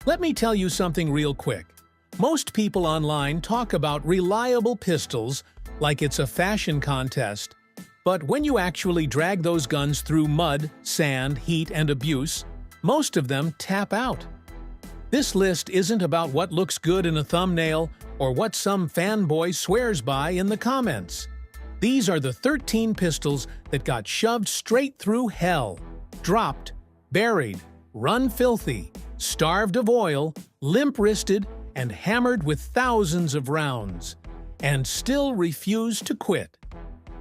Let me tell you something real quick. Most people online talk about reliable pistols like it's a fashion contest, but when you actually drag those guns through mud, sand, heat, and abuse, most of them tap out. This list isn't about what looks good in a thumbnail or what some fanboy swears by in the comments. These are the 13 pistols that got shoved straight through hell, dropped, buried, run filthy, starved of oil, limp-wristed, and hammered with thousands of rounds, and still refused to quit.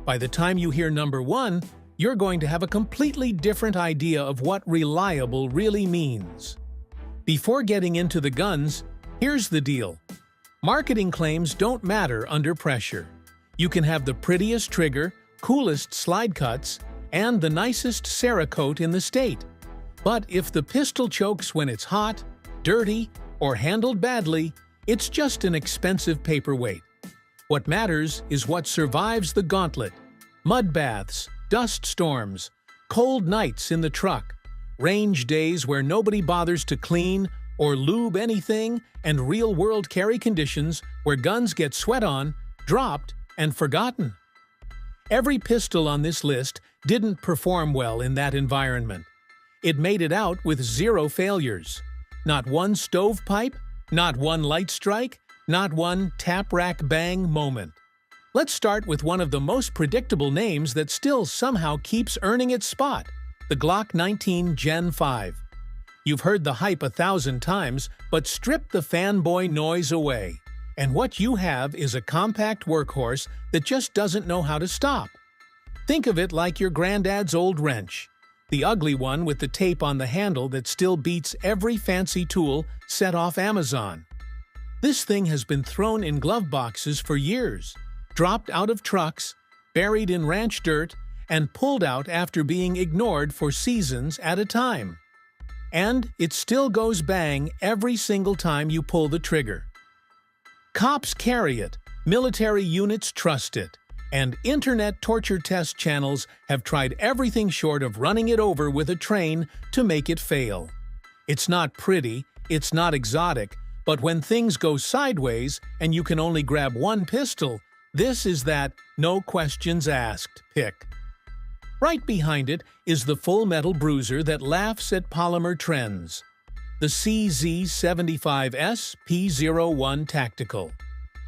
By the time you hear number 1, you're going to have a completely different idea of what reliable really means. Before getting into the guns, here's the deal. Marketing claims don't matter under pressure. You can have the prettiest trigger, coolest slide cuts, and the nicest Cerakote in the state. But if the pistol chokes when it's hot, dirty, or handled badly, it's just an expensive paperweight. What matters is what survives the gauntlet. Mud baths, dust storms, cold nights in the truck, range days where nobody bothers to clean or lube anything, and real-world carry conditions where guns get sweat on, dropped, and forgotten. Every pistol on this list didn't perform well in that environment. It made it out with 0 failures. Not one stovepipe, not one light strike, not one tap-rack bang moment. Let's start with one of the most predictable names that still somehow keeps earning its spot, the Glock 19 Gen 5. You've heard the hype 1,000 times, but strip the fanboy noise away, and what you have is a compact workhorse that just doesn't know how to stop. Think of it like your granddad's old wrench, the ugly one with the tape on the handle that still beats every fancy tool set off Amazon. This thing has been thrown in glove boxes for years, dropped out of trucks, buried in ranch dirt, and pulled out after being ignored for seasons at a time. And it still goes bang every single time you pull the trigger. Cops carry it, military units trust it, and internet torture test channels have tried everything short of running it over with a train to make it fail. It's not pretty, it's not exotic, but when things go sideways and you can only grab one pistol, this is that no questions asked pick. Right behind it is the full-metal bruiser that laughs at polymer trends, the CZ75S P01 Tactical.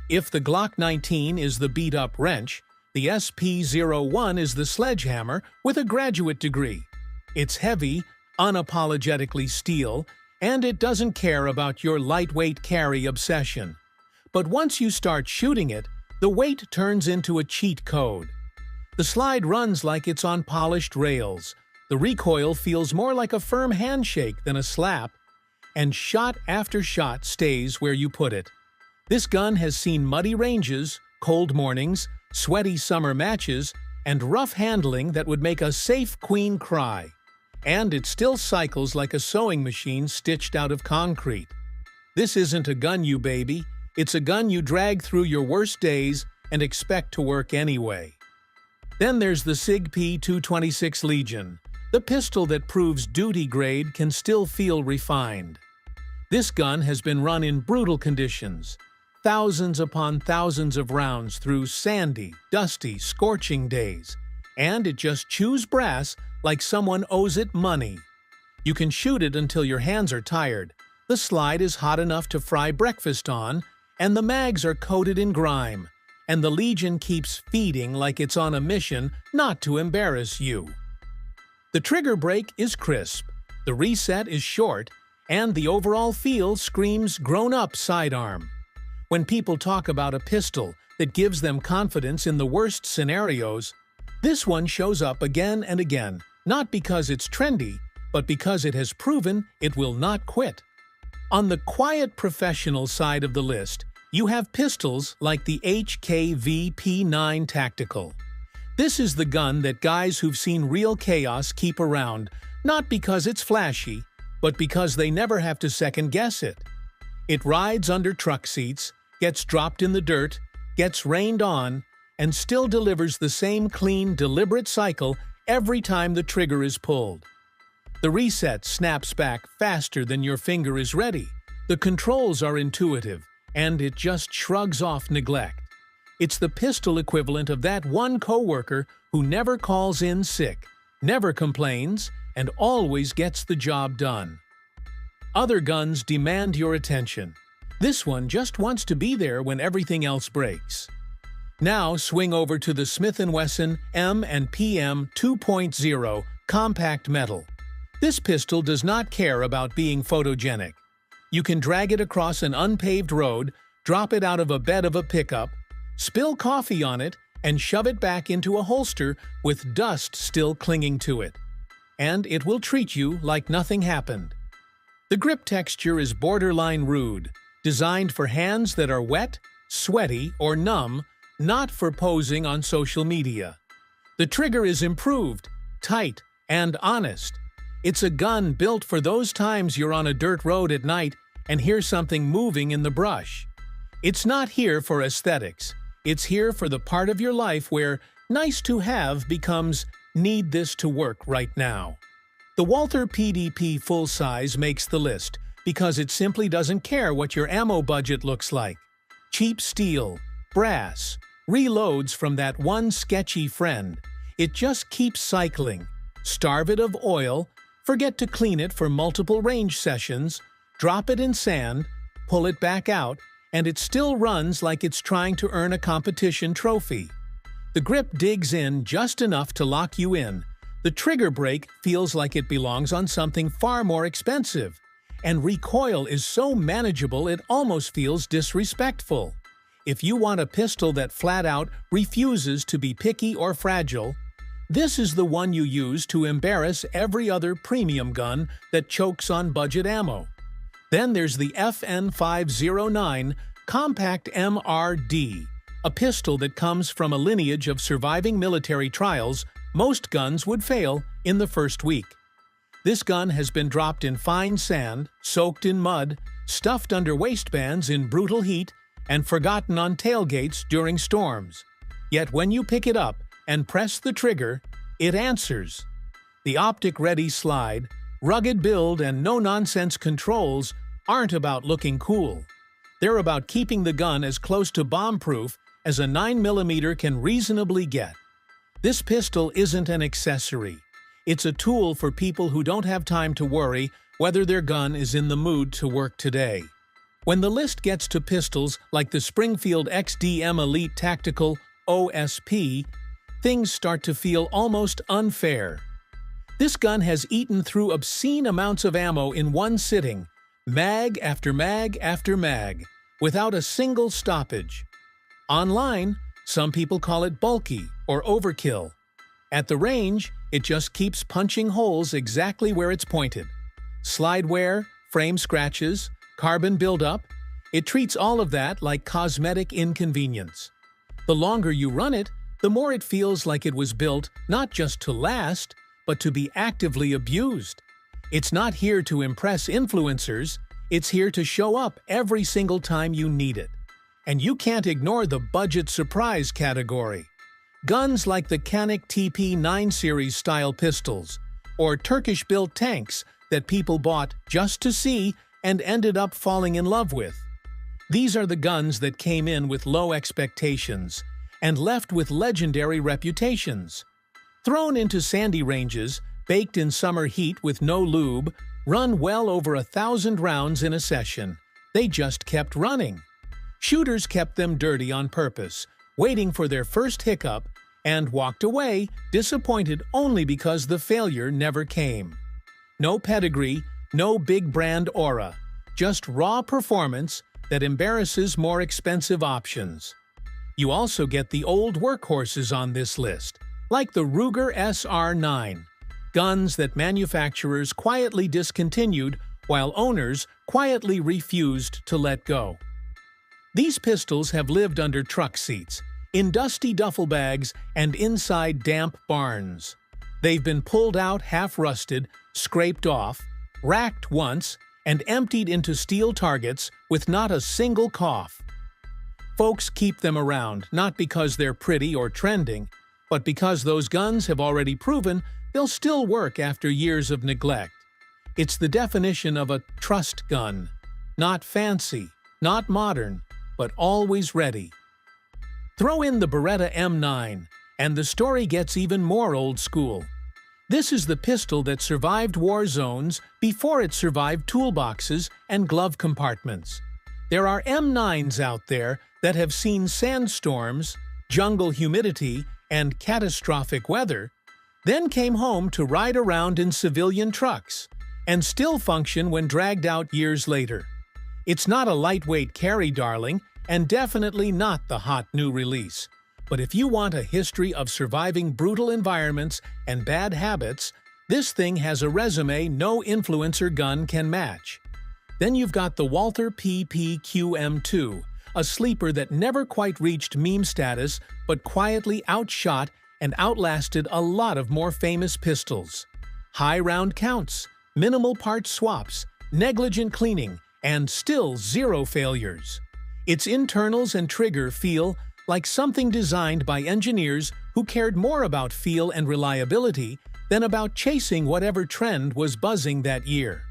If the Glock 19 is the beat-up wrench, the SP01 is the sledgehammer with a graduate degree. It's heavy, unapologetically steel, and it doesn't care about your lightweight carry obsession. But once you start shooting it, the weight turns into a cheat code. The slide runs like it's on polished rails, the recoil feels more like a firm handshake than a slap, and shot after shot stays where you put it. This gun has seen muddy ranges, cold mornings, sweaty summer matches, and rough handling that would make a safe queen cry. And it still cycles like a sewing machine stitched out of concrete. This isn't a gun, you baby. It's a gun you drag through your worst days and expect to work anyway. Then there's the SIG P226 Legion, the pistol that proves duty grade can still feel refined. This gun has been run in brutal conditions, thousands upon thousands of rounds through sandy, dusty, scorching days, and it just chews brass like someone owes it money. You can shoot it until your hands are tired, the slide is hot enough to fry breakfast on, and the mags are coated in grime, and the Legion keeps feeding like it's on a mission not to embarrass you. The trigger break is crisp, the reset is short, and the overall feel screams grown-up sidearm. When people talk about a pistol that gives them confidence in the worst scenarios, this one shows up again and again, not because it's trendy, but because it has proven it will not quit. On the quiet professional side of the list, you have pistols like the HKV P9 Tactical. This is the gun that guys who've seen real chaos keep around, not because it's flashy, but because they never have to second-guess it. It rides under truck seats, gets dropped in the dirt, gets rained on, and still delivers the same clean, deliberate cycle every time the trigger is pulled. The reset snaps back faster than your finger is ready, The controls are intuitive, and it just shrugs off neglect. It's the pistol equivalent of that one coworker who never calls in sick, never complains, and always gets the job done. Other guns demand your attention. This one just wants to be there when everything else breaks. Now swing over to the Smith & Wesson M&PM 2.0 Compact Metal. This pistol does not care about being photogenic. You can drag it across an unpaved road, drop it out of a bed of a pickup, spill coffee on it, and shove it back into a holster with dust still clinging to it. And it will treat you like nothing happened. The grip texture is borderline rude, designed for hands that are wet, sweaty, or numb, not for posing on social media. The trigger is improved, tight, and honest. It's a gun built for those times you're on a dirt road at night and hear something moving in the brush. It's not here for aesthetics. It's here for the part of your life where nice to have becomes need this to work right now. The Walther PDP full size makes the list because it simply doesn't care what your ammo budget looks like. Cheap steel, brass, reloads from that one sketchy friend. It just keeps cycling. Starve it of oil, forget to clean it for multiple range sessions, drop it in sand, pull it back out, and it still runs like it's trying to earn a competition trophy. The grip digs in just enough to lock you in. The trigger brake feels like it belongs on something far more expensive. And recoil is so manageable it almost feels disrespectful. If you want a pistol that flat out refuses to be picky or fragile, this is the one you use to embarrass every other premium gun that chokes on budget ammo. Then there's the FN509 Compact MRD, a pistol that comes from a lineage of surviving military trials. Most guns would fail in the first week. This gun has been dropped in fine sand, soaked in mud, stuffed under waistbands in brutal heat, and forgotten on tailgates during storms. Yet when you pick it up and press the trigger, it answers. The optic-ready slide, rugged build, and no-nonsense controls aren't about looking cool. They're about keeping the gun as close to bomb-proof as a 9mm can reasonably get. This pistol isn't an accessory. It's a tool for people who don't have time to worry whether their gun is in the mood to work today. When the list gets to pistols like the Springfield XDM Elite Tactical OSP, things start to feel almost unfair. This gun has eaten through obscene amounts of ammo in one sitting, mag after mag after mag, without a single stoppage. Online, some people call it bulky or overkill. At the range, it just keeps punching holes exactly where it's pointed. Slide wear, frame scratches, carbon buildup, it treats all of that like cosmetic inconvenience. The longer you run it, the more it feels like it was built not just to last, but to be actively abused. It's not here to impress influencers, it's here to show up every single time you need it. And you can't ignore the budget surprise category. Guns like the Canik TP9 series style pistols, or Turkish-built tanks that people bought just to see and ended up falling in love with. These are the guns that came in with low expectations and left with legendary reputations. Thrown into sandy ranges, baked in summer heat with no lube, run well over 1,000 rounds in a session. They just kept running. Shooters kept them dirty on purpose, waiting for their first hiccup, and walked away disappointed only because the failure never came. No pedigree, no big brand aura, just raw performance that embarrasses more expensive options. You also get the old workhorses on this list, like the Ruger SR9, guns that manufacturers quietly discontinued while owners quietly refused to let go. These pistols have lived under truck seats, in dusty duffel bags, and inside damp barns. They've been pulled out half-rusted, scraped off, racked once, and emptied into steel targets with not a single cough. Folks keep them around not because they're pretty or trending, but because those guns have already proven they'll still work after years of neglect. It's the definition of a trust gun. Not fancy, not modern, but always ready. Throw in the Beretta M9, and the story gets even more old school. This is the pistol that survived war zones before it survived toolboxes and glove compartments. There are M9s out there that have seen sandstorms, jungle humidity, and catastrophic weather, then came home to ride around in civilian trucks, and still function when dragged out years later. It's not a lightweight carry, darling, and definitely not the hot new release. But if you want a history of surviving brutal environments and bad habits, this thing has a resume no influencer gun can match. Then you've got the Walther PPQM2, a sleeper that never quite reached meme status but quietly outshot and outlasted a lot of more famous pistols. High round counts, minimal part swaps, negligent cleaning, and still zero failures. Its internals and trigger feel like something designed by engineers who cared more about feel and reliability than about chasing whatever trend was buzzing that year.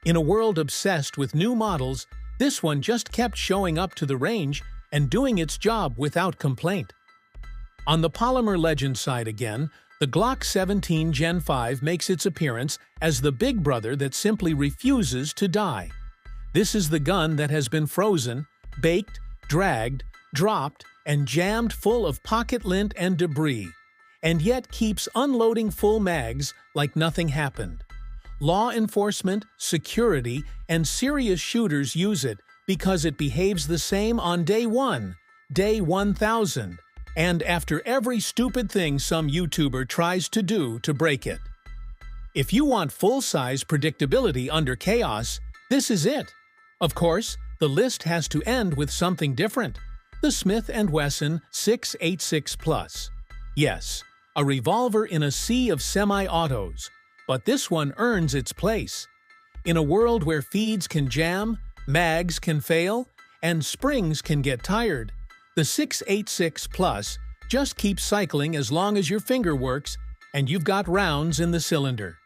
In a world obsessed with new models, this one just kept showing up to the range and doing its job without complaint. On the polymer legend side again, the Glock 17 Gen 5 makes its appearance as the big brother that simply refuses to die. This is the gun that has been frozen, baked, dragged, dropped, and jammed full of pocket lint and debris, and yet keeps unloading full mags like nothing happened. Law enforcement, security, and serious shooters use it because it behaves the same on day 1, day 1000, and after every stupid thing some YouTuber tries to do to break it. If you want full-size predictability under chaos, this is it. Of course, the list has to end with something different. The Smith & Wesson 686 Plus. Yes, a revolver in a sea of semi-autos, but this one earns its place. In a world where feeds can jam, mags can fail, and springs can get tired, the 686 Plus just keeps cycling as long as your finger works and you've got rounds in the cylinder.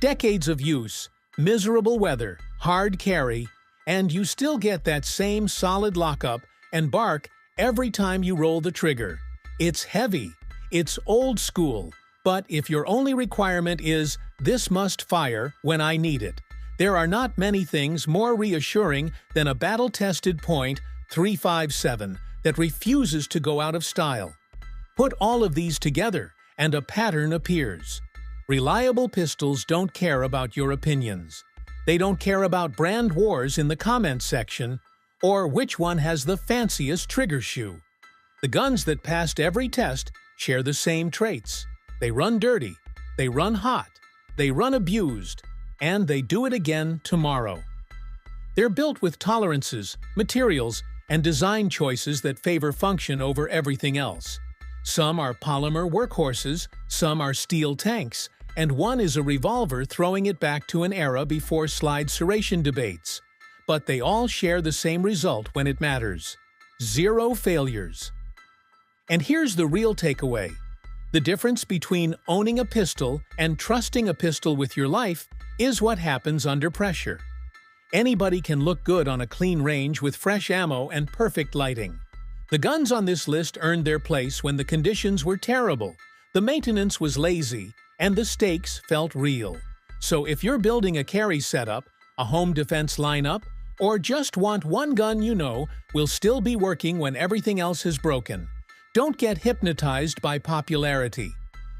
Decades of use, miserable weather, hard carry, and you still get that same solid lockup and bark every time you roll the trigger. It's heavy, it's old school, but if your only requirement is, "This must fire when I need it," there are not many things more reassuring than a battle-tested .357 that refuses to go out of style. Put all of these together, and a pattern appears. Reliable pistols don't care about your opinions. They don't care about brand wars in the comments section, or which one has the fanciest trigger shoe. The guns that passed every test share the same traits. They run dirty, they run hot, they run abused, and they do it again tomorrow. They're built with tolerances, materials, and design choices that favor function over everything else. Some are polymer workhorses, some are steel tanks, and one is a revolver throwing it back to an era before slide serration debates. But they all share the same result when it matters: zero failures. And here's the real takeaway. The difference between owning a pistol and trusting a pistol with your life is what happens under pressure. Anybody can look good on a clean range with fresh ammo and perfect lighting. The guns on this list earned their place when the conditions were terrible, the maintenance was lazy, and the stakes felt real. So if you're building a carry setup, a home defense lineup, or just want one gun you know will still be working when everything else is broken, don't get hypnotized by popularity.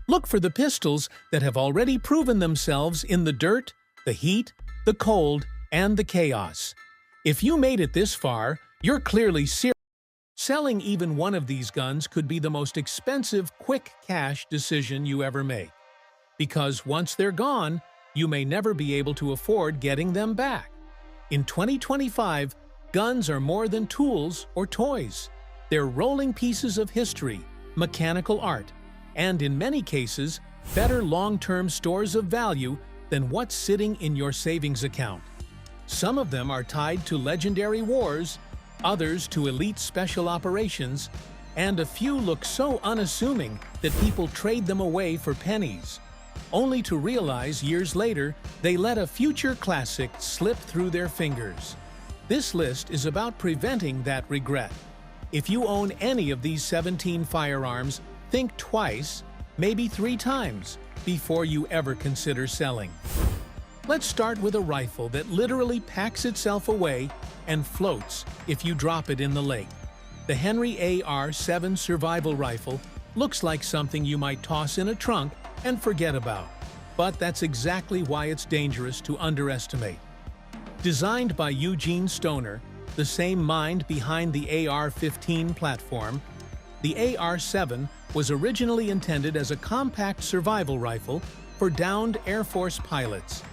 Look for the pistols that have already proven themselves in the dirt, the heat, the cold, and the chaos. If you made it this far, you're clearly serious. Selling even one of these guns could be the most expensive quick cash decision you ever make. Because once they're gone, you may never be able to afford getting them back. In 2025, guns are more than tools or toys. They're rolling pieces of history, mechanical art, and in many cases, better long-term stores of value than what's sitting in your savings account. Some of them are tied to legendary wars, others to elite special operations, and a few look so unassuming that people trade them away for pennies, only to realize years later they let a future classic slip through their fingers. This list is about preventing that regret. If you own any of these 17 firearms, think twice, maybe 3 times, before you ever consider selling. Let's start with a rifle that literally packs itself away and floats if you drop it in the lake. The Henry AR-7 survival rifle looks like something you might toss in a trunk and forget about. But that's exactly why it's dangerous to underestimate. Designed by Eugene Stoner, the same mind behind the AR-15 platform, the AR-7 was originally intended as a compact survival rifle for downed Air Force pilots.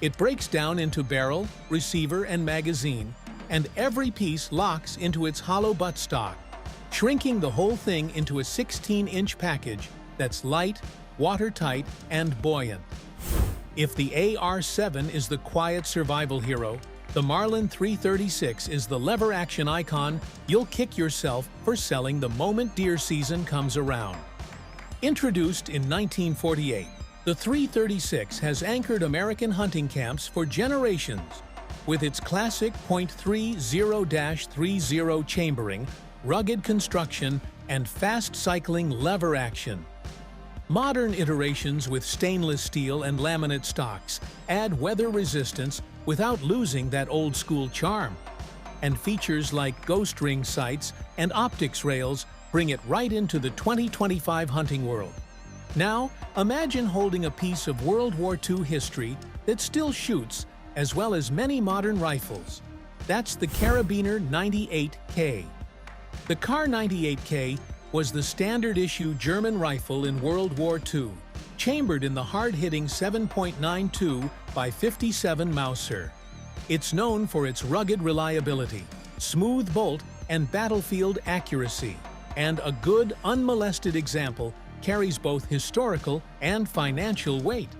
It breaks down into barrel, receiver, and magazine, and every piece locks into its hollow buttstock, shrinking the whole thing into a 16-inch package that's light, watertight, and buoyant. If the AR-7 is the quiet survival hero, the Marlin 336 is the lever-action icon you'll kick yourself for selling the moment deer season comes around. Introduced in 1948, the 336 has anchored American hunting camps for generations. With its classic .30-30 chambering, rugged construction, and fast-cycling lever action. Modern iterations with stainless steel and laminate stocks add weather resistance without losing that old-school charm. And features like ghost ring sights and optics rails bring it right into the 2025 hunting world. Now, imagine holding a piece of World War II history that still shoots, as well as many modern rifles. That's the Karabiner 98K. The Kar 98K was the standard-issue German rifle in World War II, chambered in the hard-hitting 7.92 by 57 Mauser. It's known for its rugged reliability, smooth bolt, and battlefield accuracy, and a good, unmolested example carries both historical and financial weight.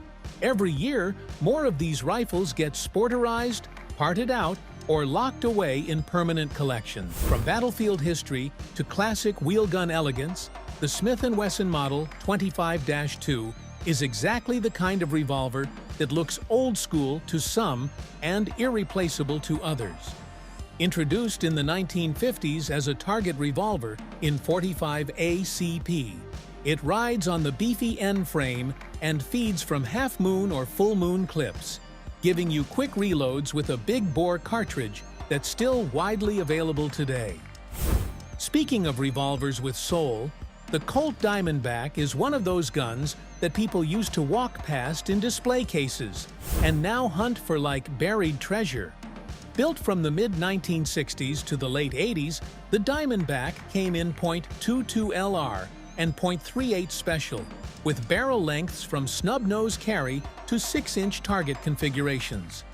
Every year, more of these rifles get sporterized, parted out, or locked away in permanent collections. From battlefield history to classic wheelgun elegance, the Smith & Wesson Model 25-2 is exactly the kind of revolver that looks old school to some and irreplaceable to others. Introduced in the 1950s as a target revolver in .45 ACP, it rides on the beefy end frame and feeds from half-moon or full-moon clips, giving you quick reloads with a big-bore cartridge that's still widely available today. Speaking of revolvers with soul, the Colt Diamondback is one of those guns that people used to walk past in display cases and now hunt for like buried treasure. Built from the mid-1960s to the late 80s, the Diamondback came in .22 LR and .38 Special, with barrel lengths from snub-nose carry to 6-inch target configurations.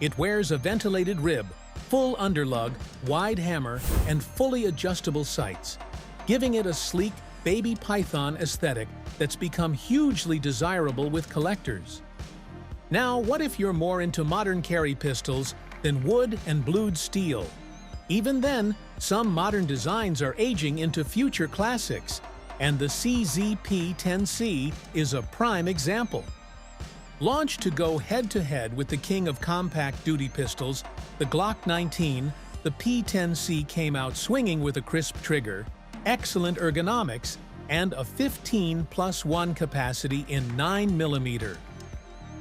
It wears a ventilated rib, full underlug, wide hammer, and fully adjustable sights, giving it a sleek, baby python aesthetic that's become hugely desirable with collectors. Now, what if you're more into modern carry pistols than wood and blued steel? Even then, some modern designs are aging into future classics, and the CZP-10C is a prime example. Launched to go head-to-head with the king of compact duty pistols, the Glock 19, the P-10C came out swinging with a crisp trigger, excellent ergonomics, and a 15+1 capacity in 9mm.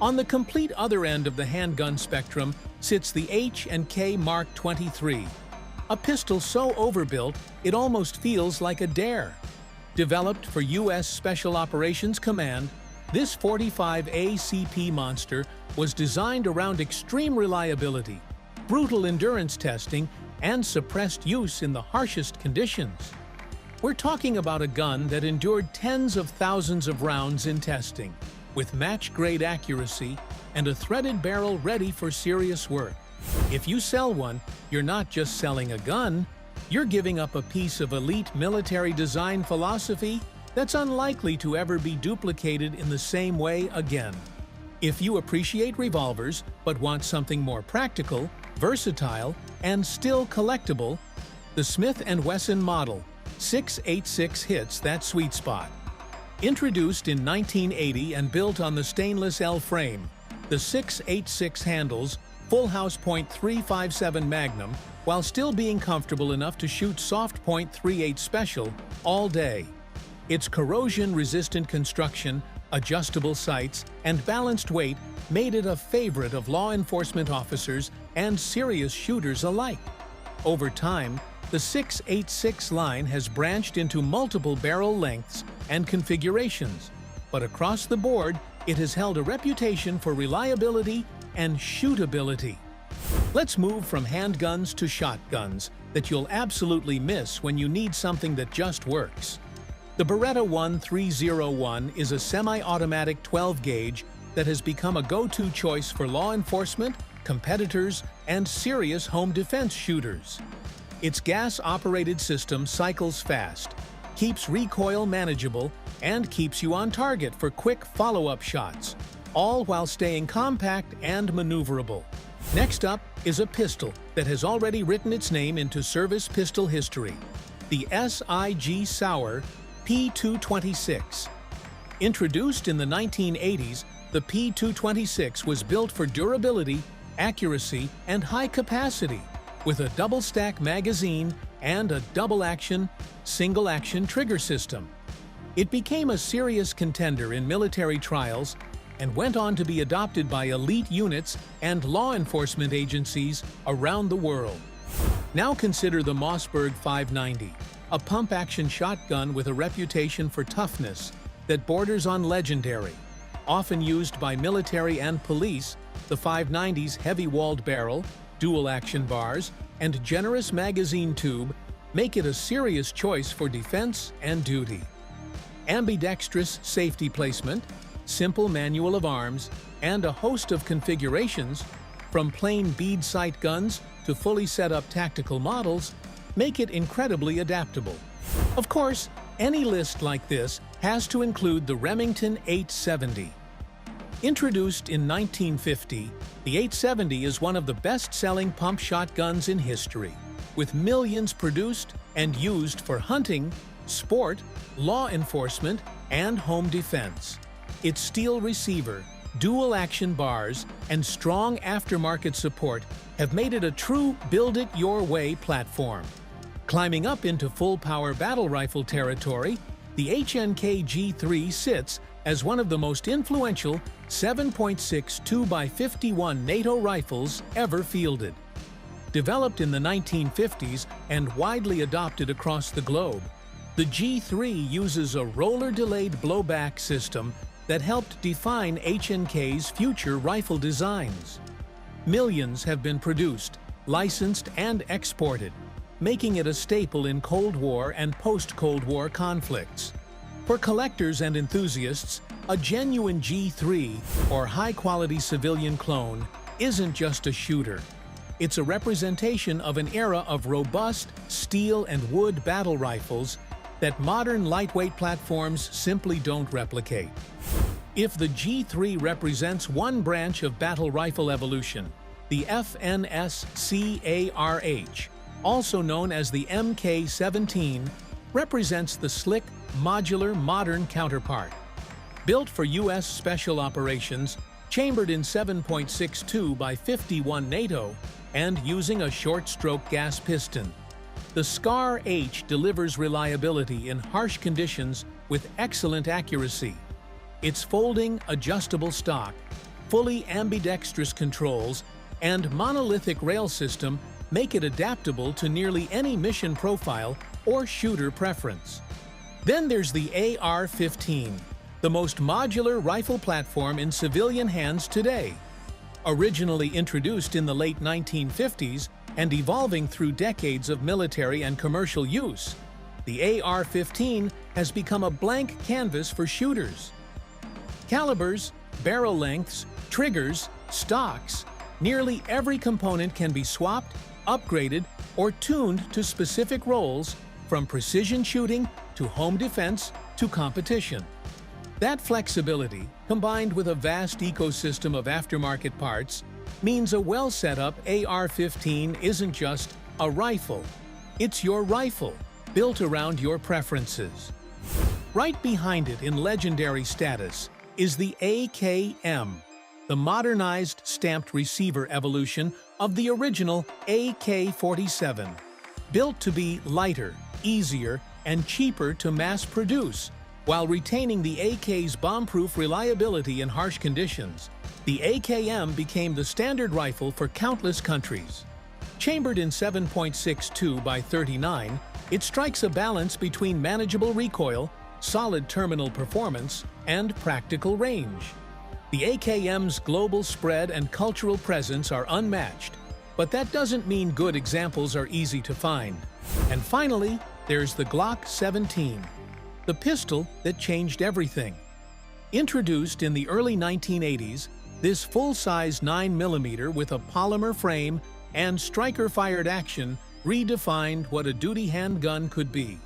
On the complete other end of the handgun spectrum sits the H&K Mark 23, a pistol so overbuilt it almost feels like a dare. Developed for U.S. Special Operations Command, this .45 ACP monster was designed around extreme reliability, brutal endurance testing, and suppressed use in the harshest conditions. We're talking about a gun that endured tens of thousands of rounds in testing, with match-grade accuracy and a threaded barrel ready for serious work. If you sell one, you're not just selling a gun, you're giving up a piece of elite military design philosophy that's unlikely to ever be duplicated in the same way again. If you appreciate revolvers but want something more practical, versatile, and still collectible, the Smith & Wesson Model 686 hits that sweet spot. Introduced in 1980 and built on the stainless L frame, the 686 handles full house .357 Magnum while still being comfortable enough to shoot soft .38 Special all day. Its corrosion-resistant construction, adjustable sights, and balanced weight made it a favorite of law enforcement officers and serious shooters alike. Over time, the 6.86 line has branched into multiple barrel lengths and configurations, but across the board, it has held a reputation for reliability and shootability. Let's move from handguns to shotguns that you'll absolutely miss when you need something that just works. The Beretta 1301 is a semi-automatic 12-gauge that has become a go-to choice for law enforcement, competitors, and serious home defense shooters. Its gas-operated system cycles fast, keeps recoil manageable, and keeps you on target for quick follow-up shots, all while staying compact and maneuverable. Next up is a pistol that has already written its name into service pistol history, the SIG Sauer P226. Introduced in the 1980s, the P226 was built for durability, accuracy, and high capacity, with a double-stack magazine and a double-action, single-action trigger system. It became a serious contender in military trials and went on to be adopted by elite units and law enforcement agencies around the world. Now consider the Mossberg 590, a pump-action shotgun with a reputation for toughness that borders on legendary. Often used by military and police, the 590's heavy-walled barrel, dual-action bars, and generous magazine tube make it a serious choice for defense and duty. Ambidextrous safety placement, simple manual of arms, and a host of configurations, from plain bead sight guns to fully set-up tactical models, make it incredibly adaptable. Of course, any list like this has to include the Remington 870. Introduced in 1950, the 870 is one of the best-selling pump shotguns in history, with millions produced and used for hunting, sport, law enforcement, and home defense. Its steel receiver, dual-action bars, and strong aftermarket support have made it a true build-it-your-way platform. Climbing up into full-power battle rifle territory, the HNK G3 sits as one of the most influential 7.6 2x51 NATO rifles ever fielded. Developed in the 1950s and widely adopted across the globe, the G3 uses a roller-delayed blowback system that helped define HNK's future rifle designs. Millions have been produced, licensed, and exported, making it a staple in Cold War and post-Cold War conflicts. For collectors and enthusiasts, a genuine G3, or high-quality civilian clone, isn't just a shooter. It's a representation of an era of robust steel and wood battle rifles that modern lightweight platforms simply don't replicate. If the G3 represents one branch of battle rifle evolution, the FNSCARH, also known as the MK17, represents the slick, modular, modern counterpart. Built for U.S. special operations, chambered in 7.62 by 51 NATO, and using a short-stroke gas piston, the SCAR-H delivers reliability in harsh conditions with excellent accuracy. Its folding, adjustable stock, fully ambidextrous controls, and monolithic rail system make it adaptable to nearly any mission profile or shooter preference. Then there's the AR-15, the most modular rifle platform in civilian hands today. Originally introduced in the late 1950s and evolving through decades of military and commercial use, the AR-15 has become a blank canvas for shooters. Calibers, barrel lengths, triggers, stocks, nearly every component can be swapped, upgraded, or tuned to specific roles, from precision shooting to home defense to competition. That flexibility, combined with a vast ecosystem of aftermarket parts, means a well-set-up AR-15 isn't just a rifle. It's your rifle, built around your preferences. Right behind it in legendary status is the AKM, the modernized stamped receiver evolution of the original AK-47, built to be lighter, easier, and cheaper to mass produce, while retaining the AK's bomb-proof reliability in harsh conditions. The AKM became the standard rifle for countless countries. Chambered in 7.62 by 39, it strikes a balance between manageable recoil, solid terminal performance, and practical range. The AKM's global spread and cultural presence are unmatched, but that doesn't mean good examples are easy to find. And finally, there's the Glock 17, the pistol that changed everything. Introduced in the early 1980s, this full-size 9mm with a polymer frame and striker-fired action redefined what a duty handgun could be.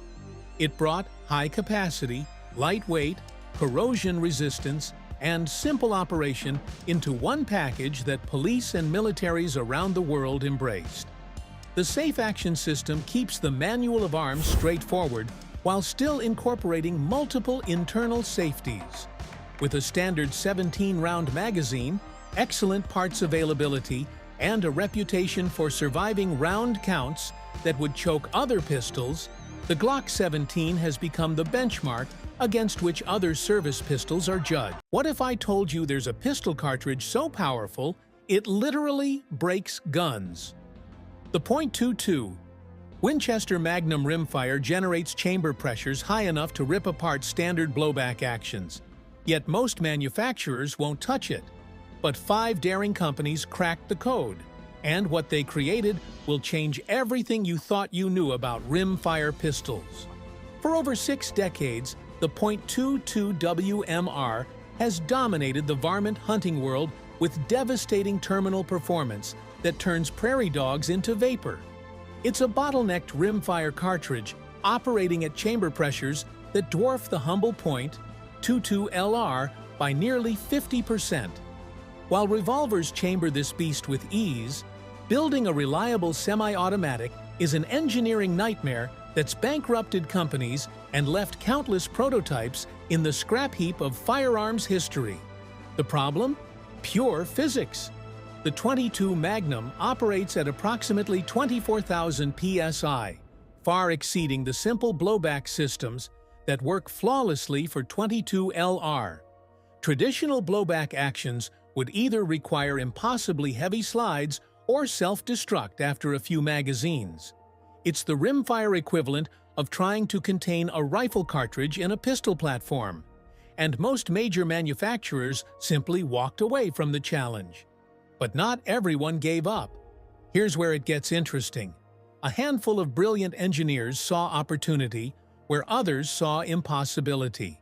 It brought high capacity, lightweight, corrosion resistance, and simple operation into one package that police and militaries around the world embraced. The Safe Action system keeps the manual of arms straightforward while still incorporating multiple internal safeties. With a standard 17-round magazine, excellent parts availability, and a reputation for surviving round counts that would choke other pistols, the Glock 17 has become the benchmark against which other service pistols are judged. What if I told you there's a pistol cartridge so powerful, it literally breaks guns? The .22 Winchester Magnum rimfire generates chamber pressures high enough to rip apart standard blowback actions. Yet most manufacturers won't touch it. But 5 daring companies cracked the code, and what they created will change everything you thought you knew about rimfire pistols. For over 6 decades, the .22 WMR has dominated the varmint hunting world with devastating terminal performance that turns prairie dogs into vapor. It's a bottlenecked rimfire cartridge operating at chamber pressures that dwarf the humble .22 LR by nearly 50%. While revolvers chamber this beast with ease, building a reliable semi-automatic is an engineering nightmare that's bankrupted companies and left countless prototypes in the scrap heap of firearms history. The problem? Pure physics. The .22 Magnum operates at approximately 24,000 psi, far exceeding the simple blowback systems that work flawlessly for .22 LR. Traditional blowback actions would either require impossibly heavy slides or self-destruct after a few magazines. It's the rimfire equivalent of trying to contain a rifle cartridge in a pistol platform, and most major manufacturers simply walked away from the challenge. But not everyone gave up. Here's where it gets interesting. A handful of brilliant engineers saw opportunity where others saw impossibility.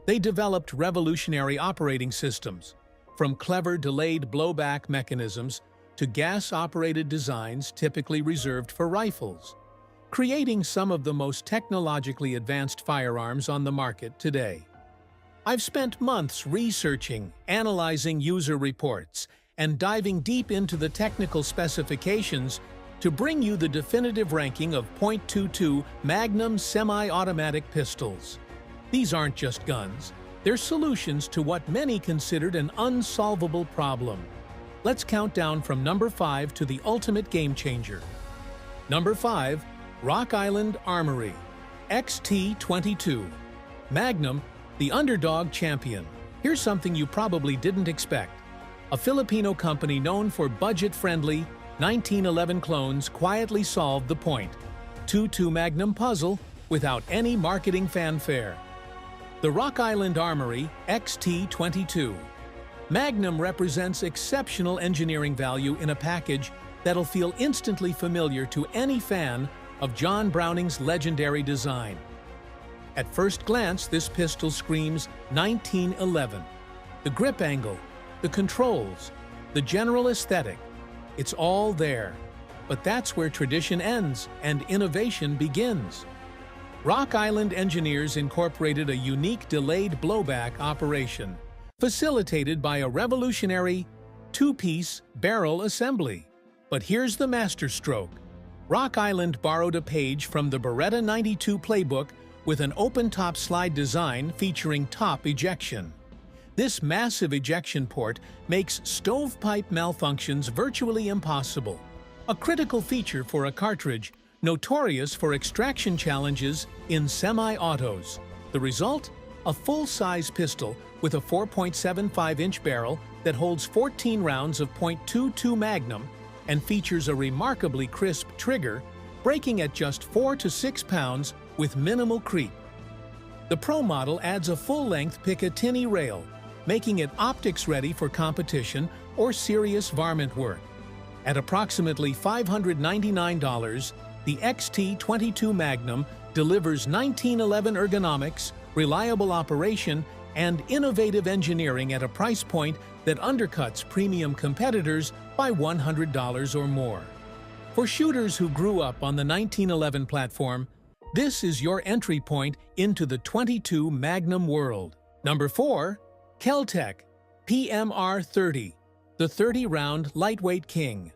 They developed revolutionary operating systems, from clever delayed blowback mechanisms to gas-operated designs typically reserved for rifles, creating some of the most technologically advanced firearms on the market today. I've spent months researching, analyzing user reports, and diving deep into the technical specifications to bring you the definitive ranking of .22 Magnum semi-automatic pistols. These aren't just guns, they're solutions to what many considered an unsolvable problem. Let's count down from number 5 to the ultimate game changer. Number 5, Rock Island Armory, XT22. Magnum, the underdog champion. Here's something you probably didn't expect. A Filipino company known for budget-friendly 1911 clones quietly solved the .22 Magnum puzzle without any marketing fanfare. The Rock Island Armory XT22. Magnum represents exceptional engineering value in a package that'll feel instantly familiar to any fan of John Browning's legendary design. At first glance, this pistol screams 1911. The grip angle, the controls, the general aesthetic, it's all there. But that's where tradition ends and innovation begins. Rock Island engineers incorporated a unique delayed blowback operation, facilitated by a revolutionary two-piece barrel assembly. But here's the masterstroke. Rock Island borrowed a page from the Beretta 92 playbook with an open-top slide design featuring top ejection. This massive ejection port makes stovepipe malfunctions virtually impossible, a critical feature for a cartridge notorious for extraction challenges in semi-autos. The result? A full-size pistol with a 4.75-inch barrel that holds 14 rounds of .22 Magnum and features a remarkably crisp trigger, breaking at just 4 to 6 pounds with minimal creep. The Pro model adds a full-length Picatinny rail, making it optics-ready for competition or serious varmint work. At approximately $599, the XT22 Magnum delivers 1911 ergonomics, reliable operation, and innovative engineering at a price point that undercuts premium competitors by $100 or more. For shooters who grew up on the 1911 platform, this is your entry point into the .22 Magnum world. Number 4. Kel-Tec PMR-30, the 30-round lightweight king.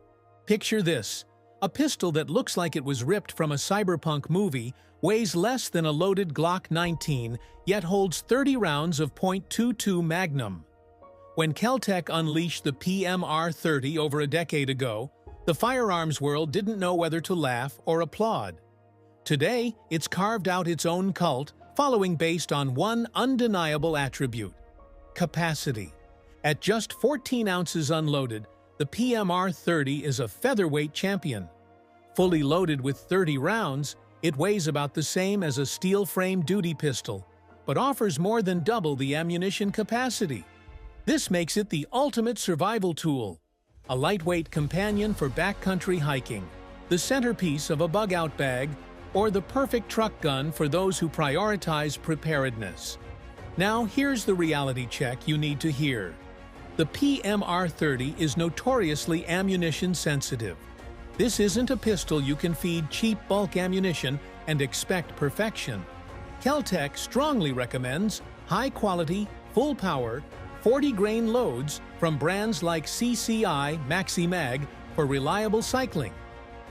Picture this: a pistol that looks like it was ripped from a cyberpunk movie, weighs less than a loaded Glock 19, yet holds 30 rounds of .22 Magnum. When Kel-Tec unleashed the PMR-30 over a decade ago, the firearms world didn't know whether to laugh or applaud. Today, it's carved out its own cult, following based on one undeniable attribute: capacity. At just 14 ounces unloaded, the PMR-30 is a featherweight champion. Fully loaded with 30 rounds, it weighs about the same as a steel-frame duty pistol, but offers more than double the ammunition capacity. This makes it the ultimate survival tool, a lightweight companion for backcountry hiking, the centerpiece of a bug-out bag, or the perfect truck gun for those who prioritize preparedness. Now here's the reality check you need to hear. The PMR-30 is notoriously ammunition sensitive. This isn't a pistol you can feed cheap bulk ammunition and expect perfection. Kel-Tec strongly recommends high-quality, full-power, 40-grain loads from brands like CCI Maxi-Mag for reliable cycling.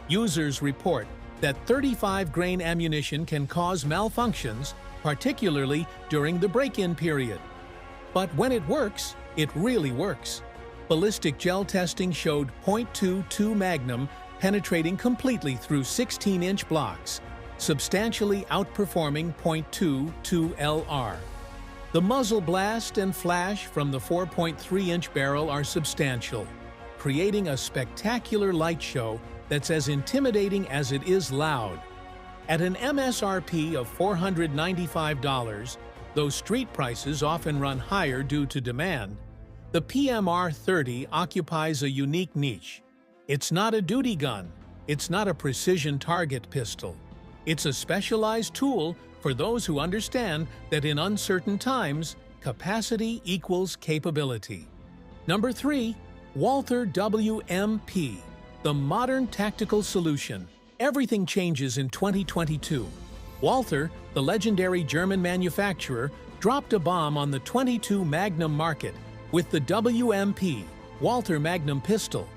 Users report that 35-grain ammunition can cause malfunctions, particularly during the break-in period. But when it works, it really works. Ballistic gel testing showed .22 Magnum penetrating completely through 16-inch blocks, substantially outperforming .22 LR. The muzzle blast and flash from the 4.3-inch barrel are substantial, creating a spectacular light show that's as intimidating as it is loud. At an MSRP of $495, though street prices often run higher due to demand, the PMR-30 occupies a unique niche. It's not a duty gun, it's not a precision target pistol. It's a specialized tool for those who understand that in uncertain times, capacity equals capability. Number 3. Walther WMP, the modern tactical solution. Everything changes in 2022. Walther, the legendary German manufacturer, dropped a bomb on the .22 Magnum market with the WMP, Walther Magnum pistol,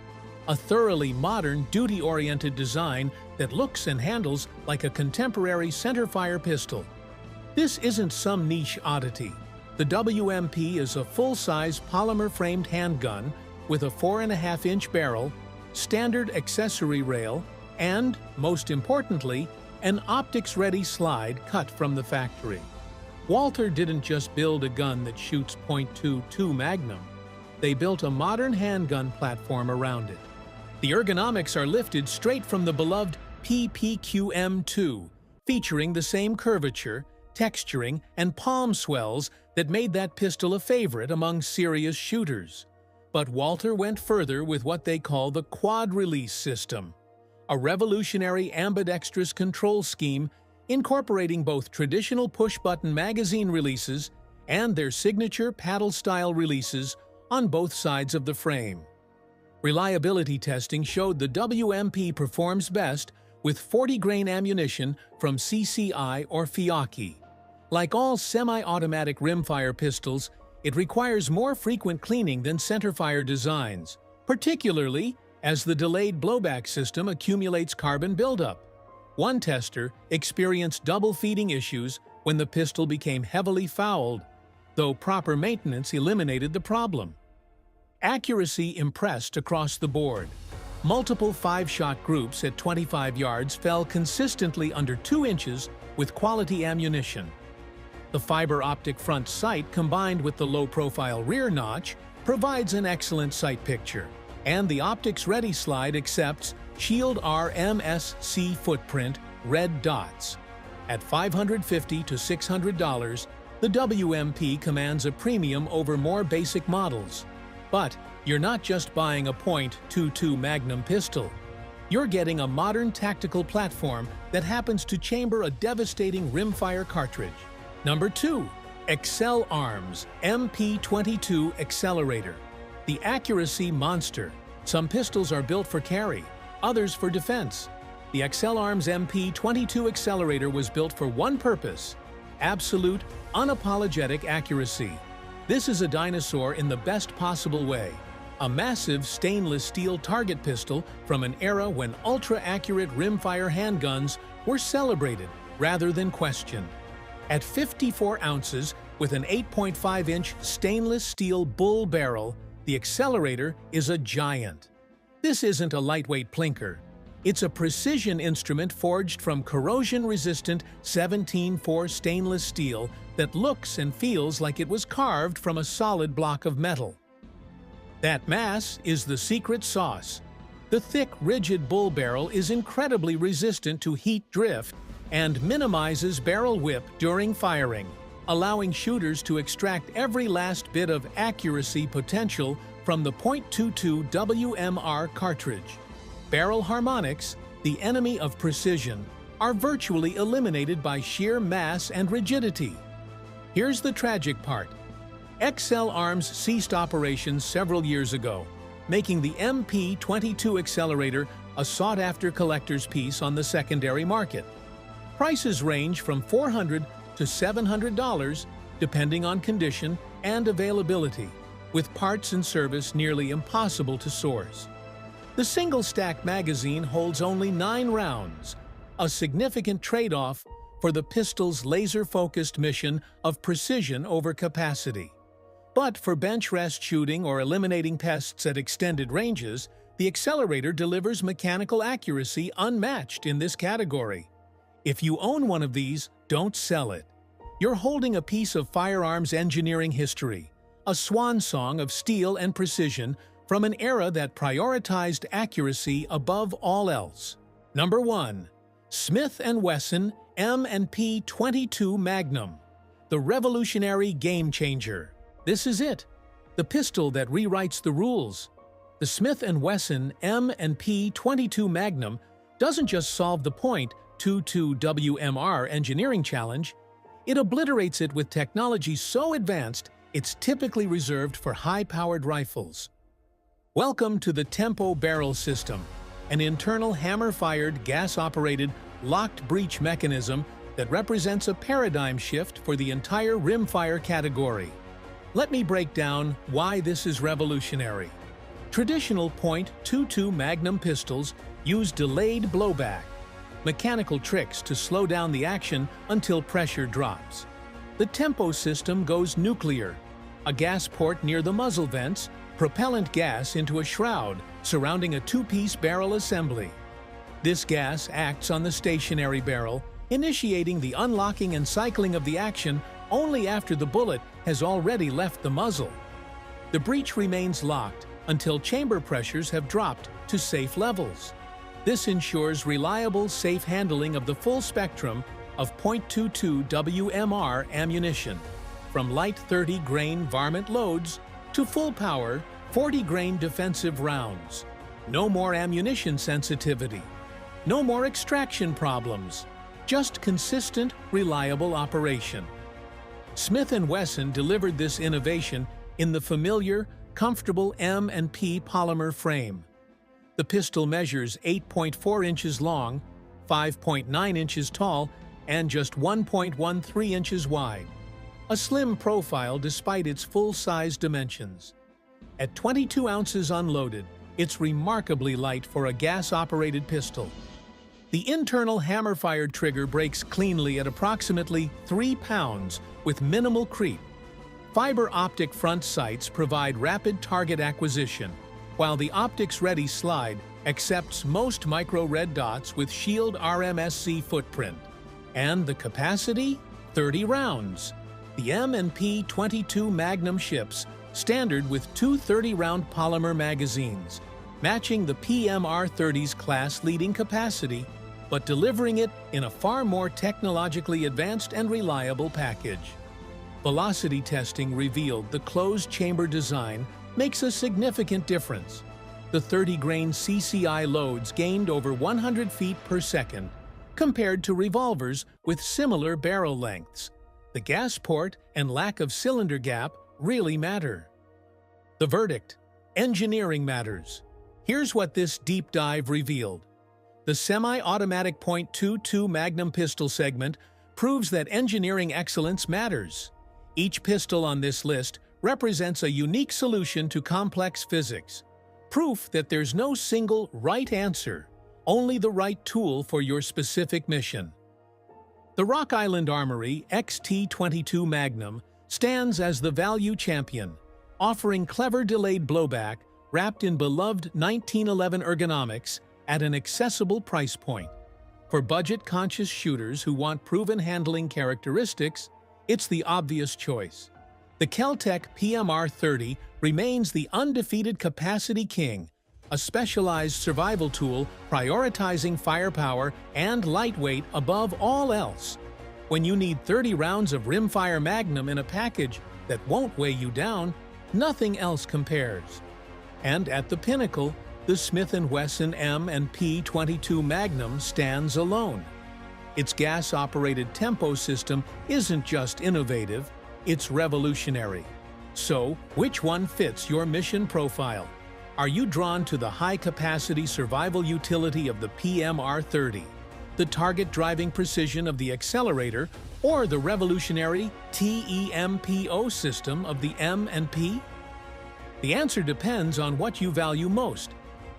a thoroughly modern, duty-oriented design that looks and handles like a contemporary centerfire pistol. This isn't some niche oddity. The WMP is a full-size polymer-framed handgun with a 4.5-inch barrel, standard accessory rail, and, most importantly, an optics-ready slide cut from the factory. Walther didn't just build a gun that shoots .22 Magnum. They built a modern handgun platform around it. The ergonomics are lifted straight from the beloved PPQM2, featuring the same curvature, texturing, and palm swells that made that pistol a favorite among serious shooters. But Walther went further with what they call the quad-release system, a revolutionary ambidextrous control scheme incorporating both traditional push-button magazine releases and their signature paddle-style releases on both sides of the frame. Reliability testing showed the WMP performs best with 40-grain ammunition from CCI or Fiocchi. Like all semi-automatic rimfire pistols, it requires more frequent cleaning than centerfire designs, particularly as the delayed blowback system accumulates carbon buildup. One tester experienced double feeding issues when the pistol became heavily fouled. though proper maintenance eliminated the problem. Accuracy impressed across the board. Multiple 5-shot groups at 25 yards fell consistently under 2 inches with quality ammunition. The fiber optic front sight combined with the low-profile rear notch provides an excellent sight picture, and the Optics Ready slide accepts Shield R MSC footprint red dots. At $550 to $600, the WMP commands a premium over more basic models. But you're not just buying a .22 Magnum pistol. You're getting a modern tactical platform that happens to chamber a devastating rimfire cartridge. Number 2. Excel Arms MP22 Accelerator. The accuracy monster. Some pistols are built for carry, others for defense. The Excel Arms MP22 Accelerator was built for one purpose: absolute, unapologetic accuracy. This is a dinosaur in the best possible way. A massive stainless steel target pistol from an era when ultra-accurate rimfire handguns were celebrated rather than questioned. At 54 ounces with an 8.5-inch stainless steel bull barrel, the Accelerator is a giant. This isn't a lightweight plinker. It's a precision instrument forged from corrosion-resistant 17-4 stainless steel that looks and feels like it was carved from a solid block of metal. That mass is the secret sauce. The thick, rigid bull barrel is incredibly resistant to heat drift and minimizes barrel whip during firing, allowing shooters to extract every last bit of accuracy potential from the .22 WMR cartridge. Barrel harmonics, the enemy of precision, are virtually eliminated by sheer mass and rigidity. Here's the tragic part. Excel Arms ceased operations several years ago, making the MP22 Accelerator a sought-after collector's piece on the secondary market. Prices range from $400 to $700 depending on condition and availability, with parts and service nearly impossible to source. The single-stack magazine holds only 9 rounds, a significant trade-off for the pistol's laser-focused mission of precision over capacity. But for bench rest shooting or eliminating pests at extended ranges, the Accelerator delivers mechanical accuracy unmatched in this category. If you own one of these, don't sell it. You're holding a piece of firearms engineering history, a swan song of steel and precision from an era that prioritized accuracy above all else. Number 1. Smith & Wesson M&P 22 Magnum, the revolutionary game changer. This is it, the pistol that rewrites the rules. The Smith & Wesson M&P 22 Magnum doesn't just solve the .22 WMR engineering challenge, it obliterates it with technology so advanced it's typically reserved for high-powered rifles. Welcome to the Tempo Barrel System, an internal hammer-fired, gas-operated, locked breech mechanism that represents a paradigm shift for the entire rimfire category. Let me break down why this is revolutionary. Traditional .22 Magnum pistols use delayed blowback, mechanical tricks to slow down the action until pressure drops. The Tempo system goes nuclear, a gas port near the muzzle vents, propellant gas into a shroud surrounding a 2-piece barrel assembly. This gas acts on the stationary barrel, initiating the unlocking and cycling of the action only after the bullet has already left the muzzle. The breech remains locked until chamber pressures have dropped to safe levels. This ensures reliable, safe handling of the full spectrum of .22 WMR ammunition, from light 30-grain varmint loads to full-power 40-grain defensive rounds. No more ammunition sensitivity. No more extraction problems. Just consistent, reliable operation. Smith & Wesson delivered this innovation in the familiar, comfortable M&P polymer frame. The pistol measures 8.4 inches long, 5.9 inches tall, and just 1.13 inches wide. A slim profile despite its full-size dimensions. At 22 ounces unloaded, it's remarkably light for a gas-operated pistol. The internal hammer-fired trigger breaks cleanly at approximately 3 pounds with minimal creep. Fiber optic front sights provide rapid target acquisition, while the optics-ready slide accepts most micro-red dots with Shield RMSC footprint. And the capacity? 30 rounds. The M&P 22 Magnum ships standard with two 30-round polymer magazines, matching the PMR-30's class-leading capacity, but delivering it in a far more technologically advanced and reliable package. Velocity testing revealed the closed-chamber design makes a significant difference. The 30-grain CCI loads gained over 100 feet per second, compared to revolvers with similar barrel lengths. The gas port and lack of cylinder gap really matter. The verdict: engineering matters. Here's what this deep dive revealed. The semi-automatic .22 Magnum pistol segment proves that engineering excellence matters. Each pistol on this list represents a unique solution to complex physics. Proof that there's no single right answer, only the right tool for your specific mission. The Rock Island Armory XT22 Magnum stands as the value champion, offering clever delayed blowback wrapped in beloved 1911 ergonomics at an accessible price point. For budget-conscious shooters who want proven handling characteristics, it's the obvious choice. The Kel-Tec PMR-30 remains the undefeated capacity king, a specialized survival tool prioritizing firepower and lightweight above all else. When you need 30 rounds of rimfire Magnum in a package that won't weigh you down, nothing else compares. And at the pinnacle, the Smith & Wesson M&P 22 Magnum stands alone. Its gas-operated tempo system isn't just innovative, it's revolutionary. So, which one fits your mission profile? Are you drawn to the high-capacity survival utility of the PMR-30, the target-driving precision of the accelerator, or the revolutionary TEMPO system of the M&P? The answer depends on what you value most: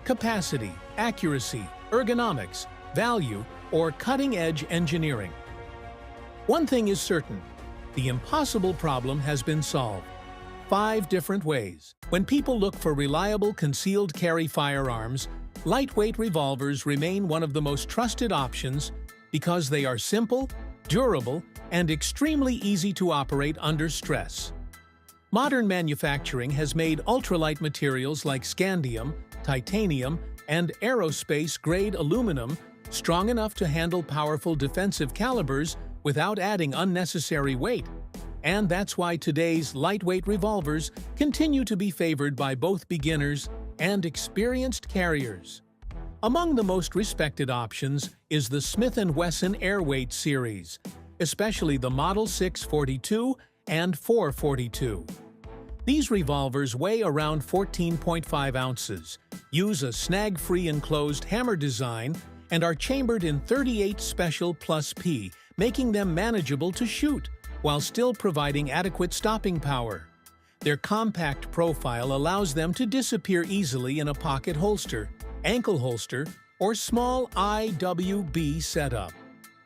capacity, accuracy, ergonomics, value, or cutting-edge engineering. One thing is certain: the impossible problem has been solved. 5 different ways. When people look for reliable concealed carry firearms, lightweight revolvers remain one of the most trusted options because they are simple, durable, and extremely easy to operate under stress. Modern manufacturing has made ultralight materials like scandium, titanium, and aerospace-grade aluminum strong enough to handle powerful defensive calibers without adding unnecessary weight. And that's why today's lightweight revolvers continue to be favored by both beginners and experienced carriers. Among the most respected options is the Smith & Wesson Airweight series, especially the Model 642 and 442. These revolvers weigh around 14.5 ounces, use a snag-free enclosed hammer design, and are chambered in 38 Special Plus P, making them manageable to shoot, while still providing adequate stopping power. Their compact profile allows them to disappear easily in a pocket holster, ankle holster, or small IWB setup.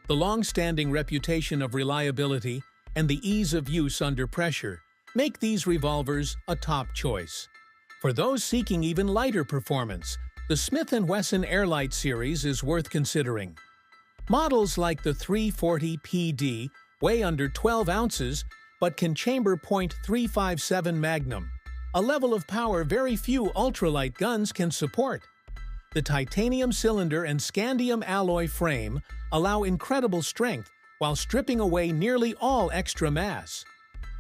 The long-standing reputation of reliability and the ease of use under pressure make these revolvers a top choice. For those seeking even lighter performance, the Smith & Wesson Airlight series is worth considering. Models like the 340 PD weigh under 12 ounces but can chamber .357 Magnum, a level of power very few ultralight guns can support. The titanium cylinder and scandium alloy frame allow incredible strength while stripping away nearly all extra mass.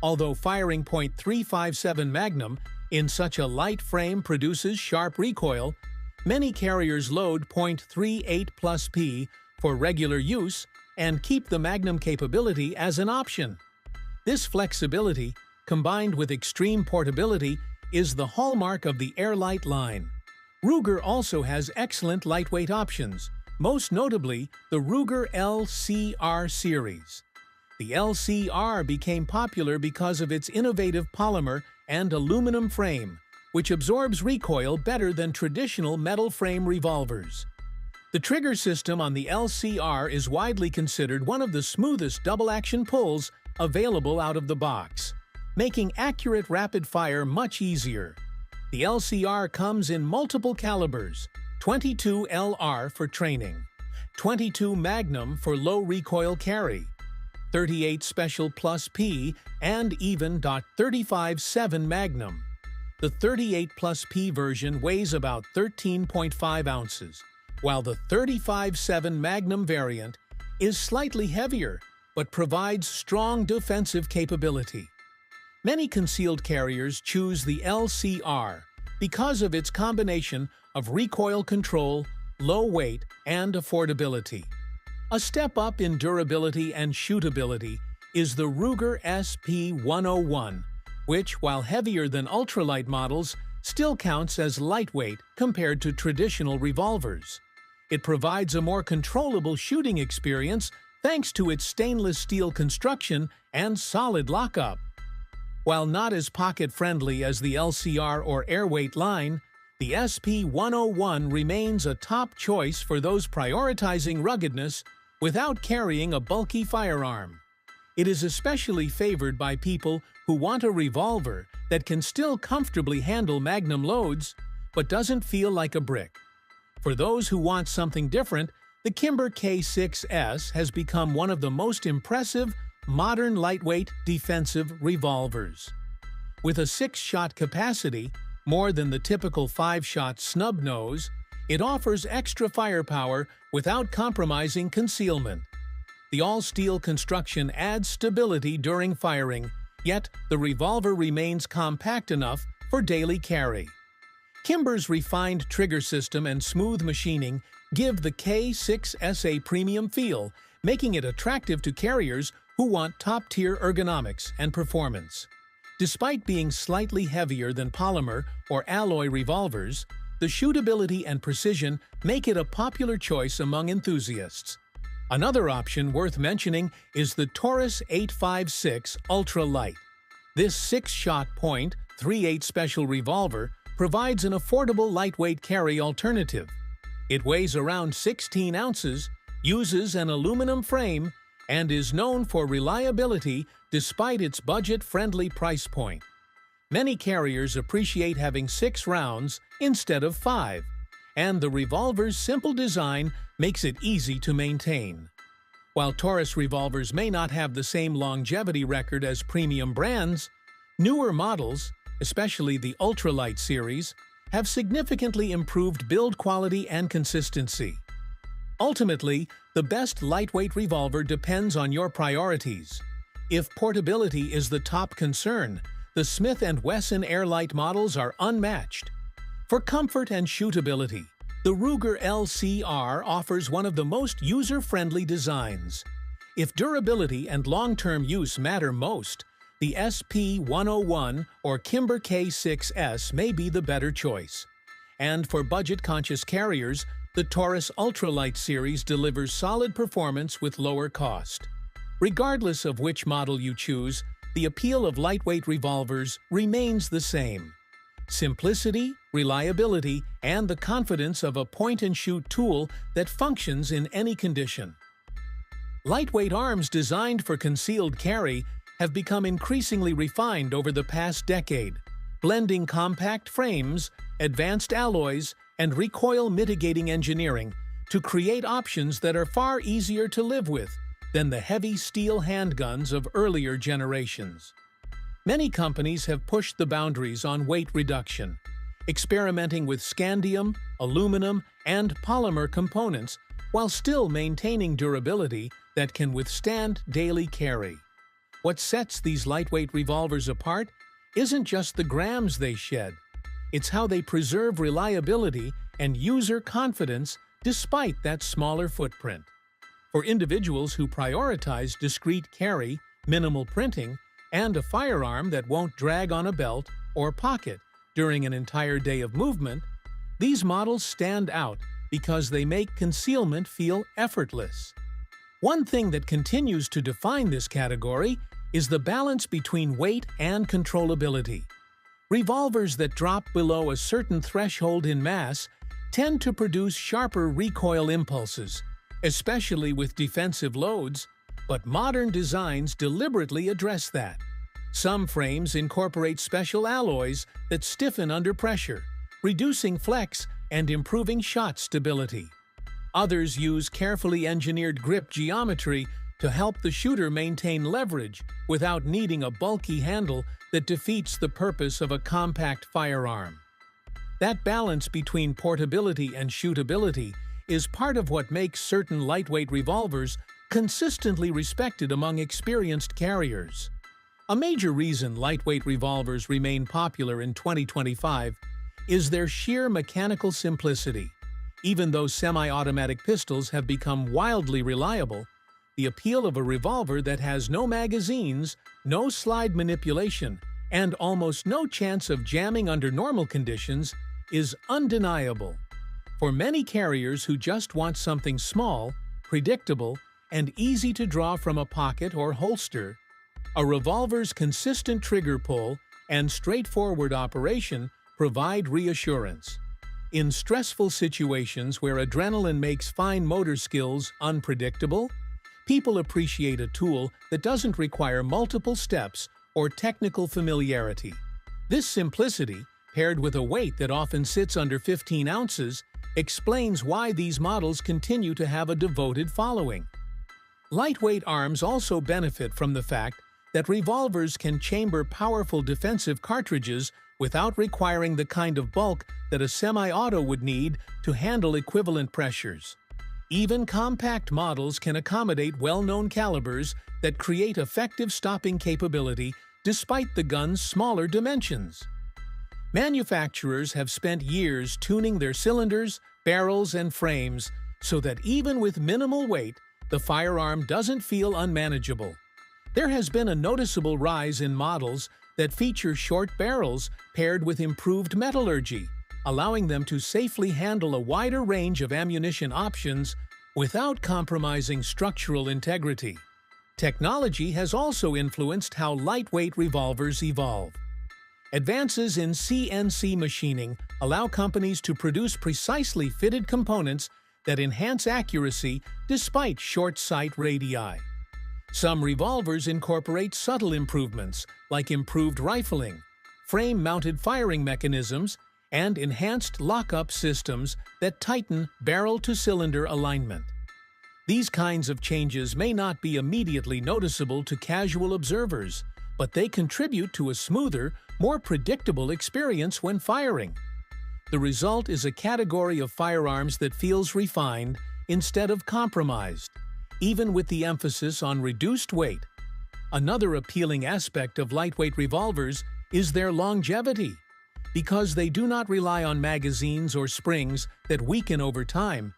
Although firing .357 Magnum in such a light frame produces sharp recoil, many carriers load .38 plus P for regular use and keep the Magnum capability as an option. This flexibility, combined with extreme portability, is the hallmark of the Airlight line. Ruger also has excellent lightweight options, most notably the Ruger LCR series. The LCR became popular because of its innovative polymer and aluminum frame, which absorbs recoil better than traditional metal frame revolvers. The trigger system on the LCR is widely considered one of the smoothest double-action pulls available out of the box, making accurate rapid fire much easier. The LCR comes in multiple calibers: 22 LR for training, 22 Magnum for low recoil carry, 38 Special Plus P, and even .35-7 Magnum. The 38 Plus P version weighs about 13.5 ounces, while the 35-7 Magnum variant is slightly heavier but provides strong defensive capability. Many concealed carriers choose the LCR because of its combination of recoil control, low weight, and affordability. A step up in durability and shootability is the Ruger SP-101, which, while heavier than ultralight models, still counts as lightweight compared to traditional revolvers. It provides a more controllable shooting experience thanks to its stainless steel construction and solid lockup. While not as pocket-friendly as the LCR or Airweight line, the SP-101 remains a top choice for those prioritizing ruggedness without carrying a bulky firearm. It is especially favored by people who want a revolver that can still comfortably handle Magnum loads but doesn't feel like a brick. For those who want something different, the Kimber K6S has become one of the most impressive modern lightweight defensive revolvers. With a 6-shot capacity, more than the typical 5-shot snub nose, it offers extra firepower without compromising concealment. The all-steel construction adds stability during firing, yet the revolver remains compact enough for daily carry. Kimber's refined trigger system and smooth machining give the K6S a premium feel, making it attractive to carriers who want top-tier ergonomics and performance. Despite being slightly heavier than polymer or alloy revolvers, the shootability and precision make it a popular choice among enthusiasts. Another option worth mentioning is the Taurus 856 Ultra Light. This 6-shot .38 special revolver provides an affordable lightweight carry alternative. It weighs around 16 ounces, uses an aluminum frame, and is known for reliability despite its budget-friendly price point. Many carriers appreciate having 6 rounds instead of 5, and the revolver's simple design makes it easy to maintain. While Taurus revolvers may not have the same longevity record as premium brands, newer models, especially the Ultralight series, have significantly improved build quality and consistency. Ultimately, the best lightweight revolver depends on your priorities. If portability is the top concern, the Smith & Wesson Airlight models are unmatched. For comfort and shootability, the Ruger LCR offers one of the most user-friendly designs. If durability and long-term use matter most, the SP-101 or Kimber K6S may be the better choice. And for budget-conscious carriers, the Taurus Ultralight series delivers solid performance with lower cost. Regardless of which model you choose, the appeal of lightweight revolvers remains the same. Simplicity, reliability, and the confidence of a point-and-shoot tool that functions in any condition. Lightweight arms designed for concealed carry have become increasingly refined over the past decade, blending compact frames, advanced alloys, and recoil-mitigating engineering to create options that are far easier to live with than the heavy steel handguns of earlier generations. Many companies have pushed the boundaries on weight reduction, experimenting with scandium, aluminum, and polymer components while still maintaining durability that can withstand daily carry. What sets these lightweight revolvers apart isn't just the grams they shed. It's how they preserve reliability and user confidence despite that smaller footprint. For individuals who prioritize discreet carry, minimal printing, and a firearm that won't drag on a belt or pocket during an entire day of movement, these models stand out because they make concealment feel effortless. One thing that continues to define this category is the balance between weight and controllability. Revolvers that drop below a certain threshold in mass tend to produce sharper recoil impulses, especially with defensive loads, but modern designs deliberately address that. Some frames incorporate special alloys that stiffen under pressure, reducing flex and improving shot stability. Others use carefully engineered grip geometry to help the shooter maintain leverage without needing a bulky handle that defeats the purpose of a compact firearm. That balance between portability and shootability is part of what makes certain lightweight revolvers consistently respected among experienced carriers. A major reason lightweight revolvers remain popular in 2025 is their sheer mechanical simplicity. Even though semi-automatic pistols have become wildly reliable, the appeal of a revolver that has no magazines, no slide manipulation, and almost no chance of jamming under normal conditions is undeniable. For many carriers who just want something small, predictable, and easy to draw from a pocket or holster, a revolver's consistent trigger pull and straightforward operation provide reassurance. In stressful situations where adrenaline makes fine motor skills unpredictable, people appreciate a tool that doesn't require multiple steps or technical familiarity. This simplicity, paired with a weight that often sits under 15 ounces, explains why these models continue to have a devoted following. Lightweight arms also benefit from the fact that revolvers can chamber powerful defensive cartridges without requiring the kind of bulk that a semi-auto would need to handle equivalent pressures. Even compact models can accommodate well-known calibers that create effective stopping capability despite the gun's smaller dimensions. Manufacturers have spent years tuning their cylinders, barrels, and frames so that even with minimal weight, the firearm doesn't feel unmanageable. There has been a noticeable rise in models that feature short barrels paired with improved metallurgy, allowing them to safely handle a wider range of ammunition options without compromising structural integrity. Technology has also influenced how lightweight revolvers evolve. Advances in CNC machining allow companies to produce precisely fitted components that enhance accuracy despite short sight radii. Some revolvers incorporate subtle improvements like improved rifling, frame-mounted firing mechanisms, and enhanced lockup systems that tighten barrel-to-cylinder alignment. These kinds of changes may not be immediately noticeable to casual observers, but they contribute to a smoother, more predictable experience when firing. The result is a category of firearms that feels refined instead of compromised, even with the emphasis on reduced weight. Another appealing aspect of lightweight revolvers is their longevity. Because they do not rely on magazines or springs that weaken over time,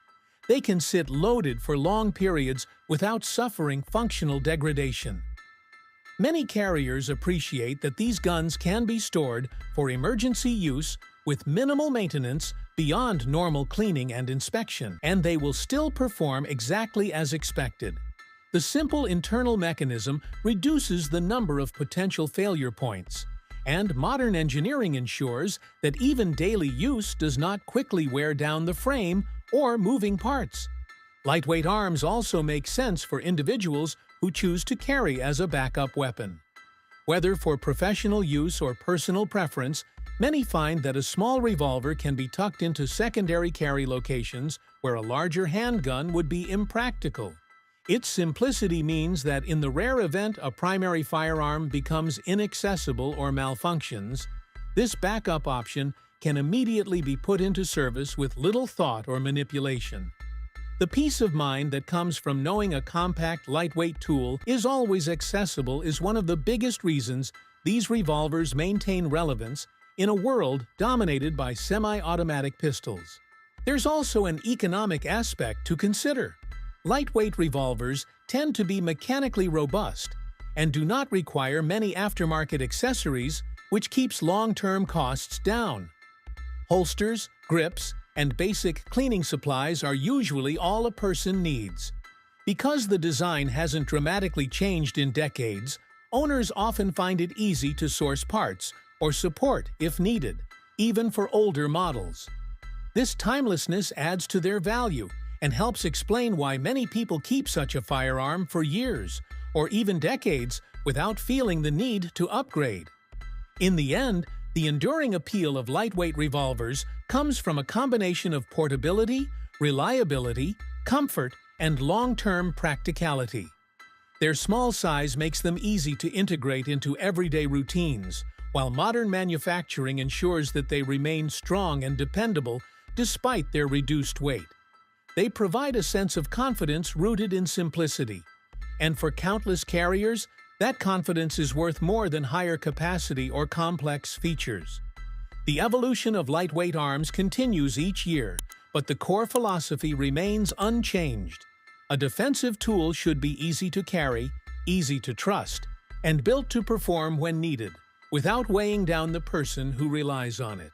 they can sit loaded for long periods without suffering functional degradation. Many carriers appreciate that these guns can be stored for emergency use with minimal maintenance beyond normal cleaning and inspection, and they will still perform exactly as expected. The simple internal mechanism reduces the number of potential failure points, and modern engineering ensures that even daily use does not quickly wear down the frame or moving parts. Lightweight arms also make sense for individuals who choose to carry as a backup weapon. Whether for professional use or personal preference, many find that a small revolver can be tucked into secondary carry locations where a larger handgun would be impractical. Its simplicity means that in the rare event a primary firearm becomes inaccessible or malfunctions, this backup option can immediately be put into service with little thought or manipulation. The peace of mind that comes from knowing a compact, lightweight tool is always accessible is one of the biggest reasons these revolvers maintain relevance in a world dominated by semi-automatic pistols. There's also an economic aspect to consider. Lightweight revolvers tend to be mechanically robust and do not require many aftermarket accessories, which keeps long-term costs down. Holsters, grips, and basic cleaning supplies are usually all a person needs. Because the design hasn't dramatically changed in decades, owners often find it easy to source parts or support if needed, even for older models. This timelessness adds to their value and helps explain why many people keep such a firearm for years or even decades without feeling the need to upgrade. In the end, the enduring appeal of lightweight revolvers comes from a combination of portability, reliability, comfort, and long-term practicality. Their small size makes them easy to integrate into everyday routines, while modern manufacturing ensures that they remain strong and dependable despite their reduced weight. They provide a sense of confidence rooted in simplicity. And for countless carriers, that confidence is worth more than higher capacity or complex features. The evolution of lightweight arms continues each year, but the core philosophy remains unchanged. A defensive tool should be easy to carry, easy to trust, and built to perform when needed, without weighing down the person who relies on it.